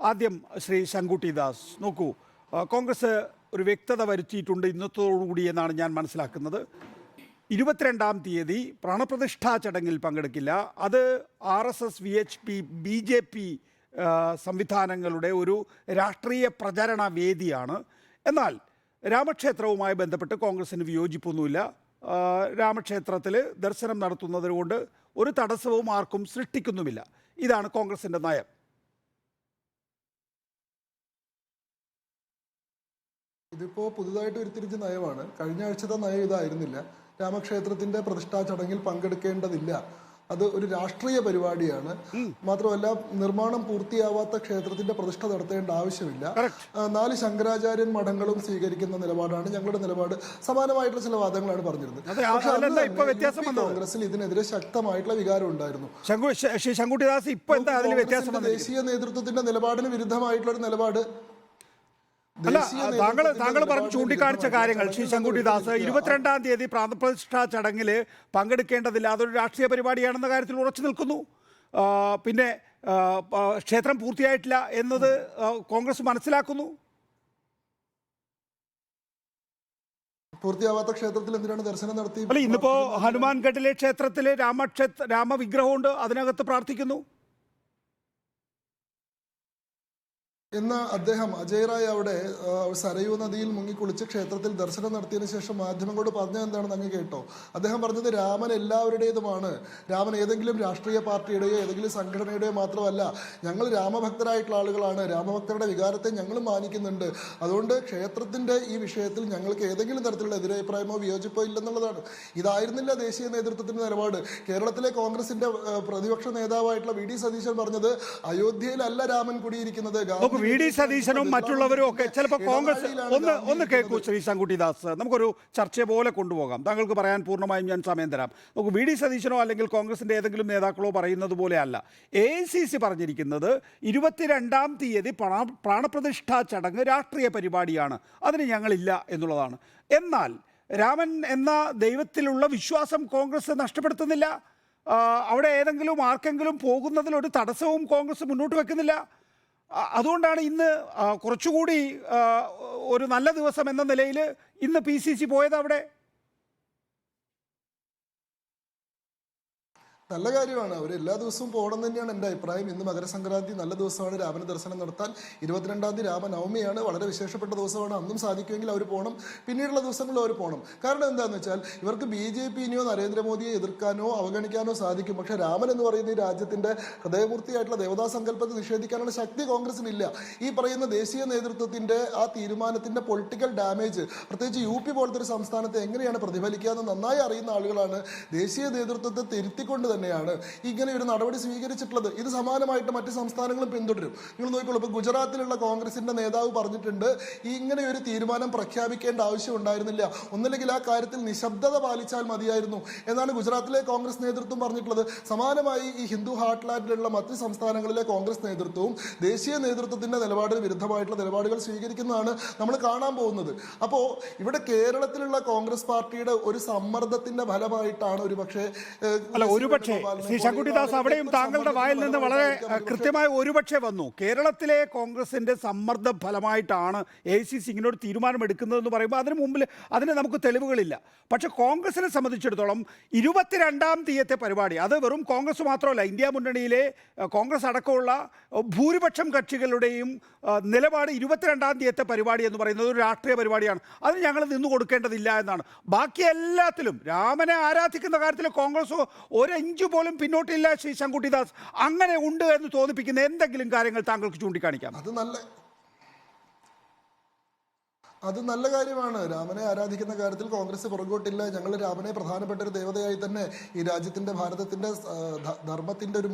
ആദ്യം ശ്രീ ശങ്കുട്ടി ദാസ് നോക്കൂ, കോൺഗ്രസ് ഒരു വ്യക്തത വരുത്തിയിട്ടുണ്ട് ഇന്നത്തോടുകൂടി എന്നാണ് ഞാൻ മനസ്സിലാക്കുന്നത്. 22-ാം തീയതി പ്രാണപ്രതിഷ്ഠാ ചടങ്ങിൽ പങ്കെടുക്കില്ല. അത് RSS, VHP, BJP സംവിധാനങ്ങളുടെ ഒരു രാഷ്ട്രീയ പ്രചരണ വേദിയാണ്. എന്നാൽ രാമക്ഷേത്രവുമായി ബന്ധപ്പെട്ട് കോൺഗ്രസിന് വിയോജിപ്പൊന്നുമില്ല. രാമക്ഷേത്രത്തിൽ ദർശനം നടത്തുന്നതുകൊണ്ട് ഒരു തടസ്സവും ആർക്കും സൃഷ്ടിക്കുന്നുമില്ല. ഇതാണ് കോൺഗ്രസിൻ്റെ നയം. ഇതിപ്പോൾ പുതുതായിട്ട് ഉരുത്തിരിച്ച നയമാണ്. കഴിഞ്ഞ ആഴ്ചത്തെ നയം ഇതായിരുന്നില്ല. രാമക്ഷേത്രത്തിന്റെ പ്രതിഷ്ഠാ ചടങ്ങിൽ പങ്കെടുക്കേണ്ടതില്ല, അത് ഒരു രാഷ്ട്രീയ പരിപാടിയാണ്. മാത്രമല്ല, നിർമ്മാണം പൂർത്തിയാവാത്ത ക്ഷേത്രത്തിന്റെ പ്രതിഷ്ഠ നടത്തേണ്ട ആവശ്യമില്ല. 4 ശങ്കരാചാര്യൻ മഠങ്ങളും സ്വീകരിക്കുന്ന നിലപാടാണ് ഞങ്ങളുടെ നിലപാട്. സമാനമായിട്ടുള്ള ചില വാദങ്ങളാണ് പറഞ്ഞിരുന്നത്. കോൺഗ്രസിൽ ഇതിനെതിരെ ശക്തമായിട്ടുള്ള വികാരം ഉണ്ടായിരുന്നു. ദേശീയ നേതൃത്വത്തിന്റെ നിലപാടിന് വിരുദ്ധമായിട്ടുള്ള ഒരു നിലപാട് അല്ല, താങ്കൾ പറഞ്ഞു ചൂണ്ടിക്കാണിച്ച കാര്യങ്ങൾ ശ്രീ ശങ്കുട്ടി ദാസ് 22-ാം തീയതി പ്രാണപ്രതിഷ്ഠാ ചടങ്ങിൽ പങ്കെടുക്കേണ്ടതില്ല, അതൊരു രാഷ്ട്രീയ പരിപാടിയാണെന്ന കാര്യത്തിൽ ഉറച്ചു നിൽക്കുന്നു. പിന്നെ ക്ഷേത്രം പൂർത്തിയായിട്ടില്ല എന്നത് കോൺഗ്രസ് മനസ്സിലാക്കുന്നു. പൂർത്തിയാവാത്ത ക്ഷേത്രത്തിൽ എന്തിനാണ് ദർശനം നടത്തി? അല്ല, ഇന്നിപ്പോ ഹനുമാൻഗഡിലെ ക്ഷേത്രത്തിൽ രാമവിഗ്രഹമുണ്ട്, അതിനകത്ത് പ്രാർത്ഥിക്കുന്നു. ഇന്ന് അദ്ദേഹം അജയ് റായ് അവിടെ സരയൂ നദിയിൽ മുങ്ങിക്കുളിച്ച് ക്ഷേത്രത്തിൽ ദർശനം നടത്തിയതിനു ശേഷം മാധ്യമങ്ങളോട് പറഞ്ഞത് എന്താണെന്ന് അങ്ങ് കേട്ടോ? അദ്ദേഹം പറഞ്ഞത് രാമൻ എല്ലാവരുടേതുമാണ്, രാമൻ ഏതെങ്കിലും രാഷ്ട്രീയ പാർട്ടിയുടെയോ ഏതെങ്കിലും സംഘടനയുടെയോ മാത്രമല്ല, ഞങ്ങൾ രാമഭക്തരായിട്ടുള്ള ആളുകളാണ്, രാമഭക്തരുടെ വികാരത്തെ ഞങ്ങൾ മാനിക്കുന്നുണ്ട്, അതുകൊണ്ട് ക്ഷേത്രത്തിന്റെ ഈ വിഷയത്തിൽ ഞങ്ങൾക്ക് ഏതെങ്കിലും തരത്തിലുള്ള എതിരഭിപ്രായമോ വിയോജിപ്പോ ഇല്ലെന്നുള്ളതാണ്. ഇതായിരുന്നില്ല ദേശീയ നേതൃത്വത്തിന്റെ നിലപാട്. കേരളത്തിലെ കോൺഗ്രസിന്റെ പ്രതിപക്ഷ നേതാവായിട്ടുള്ള VD സതീശൻ പറഞ്ഞത് അയോധ്യയിലല്ല രാമൻ കുടിയിരിക്കുന്നത്. VD സതീശനും മറ്റുള്ളവരും ഒക്കെ ചിലപ്പോൾ കോൺഗ്രസ് ഒന്ന് കേൾക്കൂ ശ്രീ ശങ്കുട്ടി ദാസ്, നമുക്കൊരു ചർച്ച പോലെ കൊണ്ടുപോകാം. താങ്കൾക്ക് പറയാൻ പൂർണ്ണമായും ഞാൻ സമയം തരാം. നമുക്ക് VD സതീശനോ അല്ലെങ്കിൽ കോൺഗ്രസിന്റെ ഏതെങ്കിലും നേതാക്കളോ പറയുന്നത് പോലെ അല്ല. AICC പറഞ്ഞിരിക്കുന്നത് 22-ാം തീയതി പ്രാണപ്രതിഷ്ഠാ ചടങ്ങ് രാഷ്ട്രീയ പരിപാടിയാണ്, അതിന് ഞങ്ങളില്ല എന്നുള്ളതാണ്. എന്നാൽ രാമൻ എന്ന ദൈവത്തിലുള്ള വിശ്വാസം കോൺഗ്രസ് നഷ്ടപ്പെടുത്തുന്നില്ല. അവിടെ ഏതെങ്കിലും ആർക്കെങ്കിലും പോകുന്നതിൽ ഒരു തടസ്സവും കോൺഗ്രസ് മുന്നോട്ട് വെക്കുന്നില്ല. അതുകൊണ്ടാണ് ഇന്ന് കുറച്ചുകൂടി ഒരു നല്ല ദിവസം എന്ന നിലയിൽ ഇന്ന് PCC പോയത് അവിടെ. നല്ല കാര്യമാണ്, അവർ എല്ലാ ദിവസവും പോകണം തന്നെയാണ് എൻ്റെ അഭിപ്രായം. ഇന്ന് മകരസംക്രാന്തി നല്ല ദിവസമാണ്, രാമന് ദർശനം നടത്താൻ. 22-ാം തീയതി രാമനവമിയാണ്, വളരെ വിശേഷപ്പെട്ട ദിവസമാണ്. അന്നും സാധിക്കുമെങ്കിൽ അവർ പോകണം, പിന്നീടുള്ള ദിവസങ്ങളിൽ അവർ പോകണം. കാരണം എന്താണെന്ന് വെച്ചാൽ ഇവർക്ക് BJPനെയോ നരേന്ദ്രമോദിയെ എതിർക്കാനോ അവഗണിക്കാനോ സാധിക്കും, പക്ഷെ രാമൻ എന്ന് പറയുന്ന ഈ രാജ്യത്തിന്റെ ഹൃദയപൂർത്തിയായിട്ടുള്ള ദേവതാ സങ്കല്പത്തെ നിഷേധിക്കാനുള്ള ശക്തി കോൺഗ്രസിനില്ല. ഈ പറയുന്ന ദേശീയ നേതൃത്വത്തിന്റെ ആ തീരുമാനത്തിന്റെ പൊളിറ്റിക്കൽ ഡാമേജ് പ്രത്യേകിച്ച് UP പോലത്തെ ഒരു സംസ്ഥാനത്തെ എങ്ങനെയാണ് പ്രതിഫലിക്കുക എന്ന് നന്നായി അറിയുന്ന ആളുകളാണ് ദേശീയ നേതൃത്വത്തെ തിരുത്തിക്കൊണ്ട് തന്നെയാണ് ഇങ്ങനെ ഒരു നടപടി സ്വീകരിച്ചിട്ടുള്ളത്. ഇത് സമാനമായിട്ട് മറ്റ് സംസ്ഥാനങ്ങളും പിന്തുടരും. നിങ്ങൾ നോക്കിക്കോളൂ, ഇപ്പൊ ഗുജറാത്തിലുള്ള കോൺഗ്രസിന്റെ നേതാവ് പറഞ്ഞിട്ടുണ്ട് ഇങ്ങനെ ഒരു തീരുമാനം പ്രഖ്യാപിക്കേണ്ട ആവശ്യം ഉണ്ടായിരുന്നില്ല, ഒന്നില്ലെങ്കിൽ ആ കാര്യത്തിൽ നിശബ്ദത പാലിച്ചാൽ മതിയായിരുന്നു എന്നാണ് ഗുജറാത്തിലെ കോൺഗ്രസ് നേതൃത്വം പറഞ്ഞിട്ടുള്ളത്. സമാനമായി ഈ ഹിന്ദു ഹാർട്ട്ലാൻഡിലുള്ള മറ്റ് സംസ്ഥാനങ്ങളിലെ കോൺഗ്രസ് നേതൃത്വവും ദേശീയ നേതൃത്വത്തിന്റെ നിലപാടിന് വിരുദ്ധമായിട്ടുള്ള നിലപാടുകൾ സ്വീകരിക്കുന്നതാണ് നമ്മൾ കാണാൻ പോകുന്നത്. അപ്പോ ഇവിടെ കേരളത്തിലുള്ള കോൺഗ്രസ് പാർട്ടിയുടെ ഒരു സമ്മർദ്ദത്തിന്റെ ഫലമായിട്ടാണ് ഒരുപക്ഷെ ശ്രീ ശങ്കുട്ടി ദാസ്, അവിടെയും താങ്കളുടെ വായിൽ നിന്ന് വളരെ കൃത്യമായ ഒരുപക്ഷെ വന്നു. കേരളത്തിലെ കോൺഗ്രസിന്റെ സമ്മർദ്ദ ഫലമായിട്ടാണ് AICC ഇങ്ങനൊരു തീരുമാനം എടുക്കുന്നതെന്ന് പറയുമ്പോൾ അതിന് മുമ്പിൽ അതിന് നമുക്ക് തെളിവുകളില്ല. പക്ഷെ കോൺഗ്രസിനെ സംബന്ധിച്ചിടത്തോളം 22-ാം തീയതിത്തെ പരിപാടി അത് വെറും കോൺഗ്രസ് മാത്രമല്ല, ഇന്ത്യ മുന്നണിയിലെ കോൺഗ്രസ് അടക്കമുള്ള ഭൂരിപക്ഷം കക്ഷികളുടെയും നിലപാട് 22-ാം തീയതിത്തെ പരിപാടി എന്ന് പറയുന്നത് ഒരു രാഷ്ട്രീയ പരിപാടിയാണ്, അതിന് ഞങ്ങൾ നിന്നു കൊടുക്കേണ്ടതില്ല എന്നാണ്. ബാക്കി എല്ലാത്തിലും രാമനെ ആരാധിക്കുന്ന കാര്യത്തിൽ കോൺഗ്രസ് ഒരിഞ്ച് പോലും പിന്നോട്ടില്ല. ശ്രീ ശങ്കുട്ടി ദാസ്, അങ്ങനെ ഉണ്ട് എന്ന് തോന്നിപ്പിക്കുന്ന എന്തെങ്കിലും കാര്യങ്ങൾ താങ്കൾക്ക് ചൂണ്ടിക്കാണിക്കാം? അത് നല്ല കാര്യമാണ്. രാമനെ ആരാധിക്കുന്ന കാര്യത്തിൽ കോൺഗ്രസ് പുറകോട്ടില്ല. ഞങ്ങൾ രാമനെ പ്രധാനപ്പെട്ട ഒരു ദേവതയായി തന്നെ ഈ രാജ്യത്തിന്റെ ഭാരതത്തിന്റെ ധർമ്മത്തിന്റെ ഒരു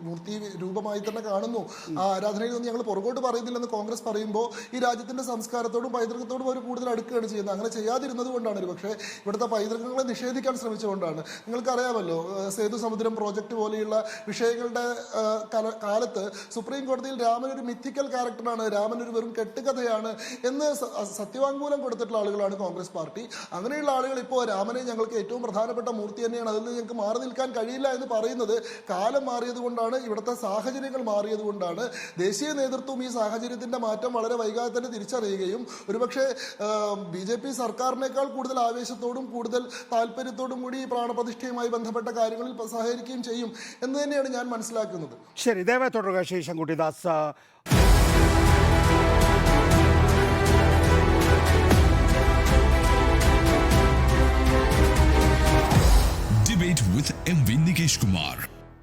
മൂർത്തി രൂപമായി തന്നെ കാണുന്നു. ആ ആരാധനയിൽ നിന്ന് ഞങ്ങൾ പുറകോട്ട് പറയുന്നില്ലെന്ന് കോൺഗ്രസ് പറയുമ്പോൾ ഈ രാജ്യത്തിന്റെ സംസ്കാരത്തോടും പൈതൃകത്തോടും അവർ കൂടുതൽ അടുക്കുകയാണ് ചെയ്യുന്നത്. അങ്ങനെ ചെയ്യാതിരുന്നത് കൊണ്ടാണ് ഒരു പക്ഷേ ഇവിടുത്തെ പൈതൃകങ്ങളെ നിഷേധിക്കാൻ ശ്രമിച്ചുകൊണ്ടാണ്. നിങ്ങൾക്കറിയാമല്ലോ, സേതു സമുദ്രം പ്രോജക്റ്റ് പോലെയുള്ള വിഷയങ്ങളുടെ കാലത്ത് സുപ്രീം കോടതിയിൽ രാമൻ ഒരു മിത്തിക്കൽ ക്യാരക്ടറാണ്, രാമൻ ഒരു വെറും കെട്ടുകഥയാണ് എന്ന് സത്യവാങ്മൂലം കൊടുത്തിട്ടുള്ള ആളുകളാണ് കോൺഗ്രസ് പാർട്ടി. അങ്ങനെയുള്ള ആളുകൾ ഇപ്പോൾ രാമനെ ഞങ്ങൾക്ക് ഏറ്റവും പ്രധാനപ്പെട്ട മൂർത്തി തന്നെയാണ്, അതിൽ നിന്ന് ഞങ്ങൾക്ക് മാറി നിൽക്കാൻ കഴിയില്ല എന്ന് പറയുന്നത് കാലം മാറിയത് കൊണ്ടാണ്, ഇവിടുത്തെ സാഹചര്യങ്ങൾ മാറിയത് കൊണ്ടാണ്. ദേശീയ നേതൃത്വം ഈ സാഹചര്യത്തിന്റെ മാറ്റം വളരെ വൈകാതെ തന്നെ തിരിച്ചറിയുകയും ഒരുപക്ഷെ BJP സർക്കാരിനേക്കാൾ കൂടുതൽ ആവേശത്തോടും കൂടുതൽ താല്പര്യത്തോടും കൂടി ഈ പ്രാണപ്രതിഷ്ഠയുമായി ബന്ധപ്പെട്ട കാര്യങ്ങളിൽ സഹകരിക്കുകയും ചെയ്യും എന്ന് തന്നെയാണ് ഞാൻ മനസ്സിലാക്കുന്നത്. ശരി, ദയവായി തുടരുക ശ്രീ ശങ്കുട്ടിദാസ്.